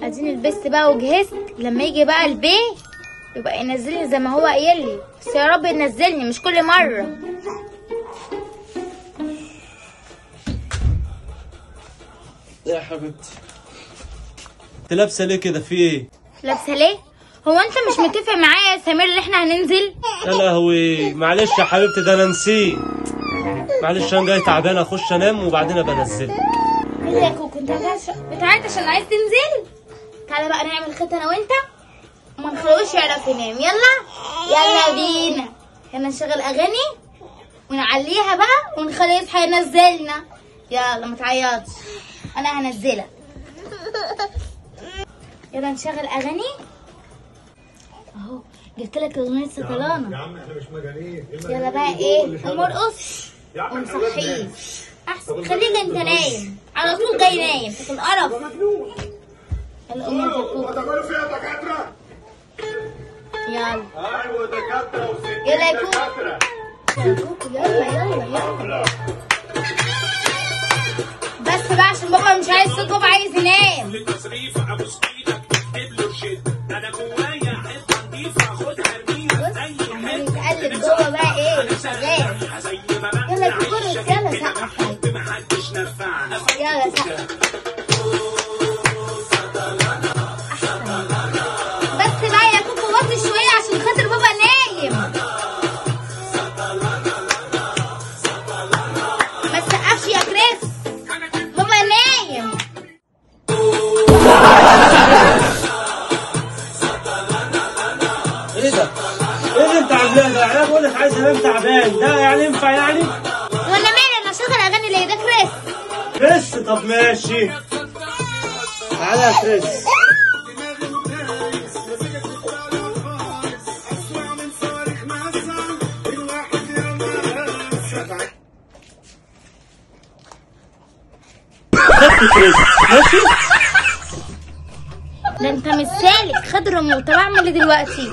اديني لبست بقى وجهزت، لما يجي بقى البيت يبقى ينزلني زي ما هو قايل لي، بس يا رب ينزلني مش كل مره. يا حبيبتي انت لابسه ليه كده؟ في ايه؟ لابسه ليه؟ هو انت مش متفق معايا يا سمير ان احنا هننزل؟ يا لهوي معلش يا حبيبتي، ده انا نسيت. معلش انا جاي تعبان، اخش انام وبعدين ابقى انزلك. ايه ده يا كوكو، انت بتعيط عشان عايز تنزل؟ تعالى بقى نعمل خطه انا وانت وما نخلوش يعرف ينام. يلا بينا، يلا نشغل اغاني ونعليها بقى ونخليه يصحى ينزلنا. يلا ما تعيطش، انا هنزلك. يلا نشغل اغاني اهو، جبت لك اغنيه سطلانه. يا عم احنا مش مجانين. يلا بقى ايه، نرقص ونصحيه. احسن خليك انت نايم على طول، جاي نايم في القرف. يلا قوم انت يا كوكو. هتعملوا فيها دكاتره؟ يلا ايوه دكاتره وستين يلا يا كوكو. دكاتره. يا كوكو يلا. بس بقى عشان بابا مش عايز صوت، بابا عايز ينام. عمال يتقلب جوه بقى ايه شغال. يلا يا كوكو يلا سقف. يلا سقف. بس بقى يا كوكو وطي شويه عشان خاطر بابا نايم. ما تسقفش يا كريس، بابا نايم. ايه ده؟ ايه اللي انت عاملاه ده؟ انا بقول لك عايز انام تعبان، ده يعني ينفع يعني؟ وانا مالي، انا اشغل اغاني ليه؟ ده كريس. كريس؟ طب ماشي تعالى يا كريس. كريس ماشي. ده انت مش سالك، خد ريموت. طب اعمل ايه دلوقتي؟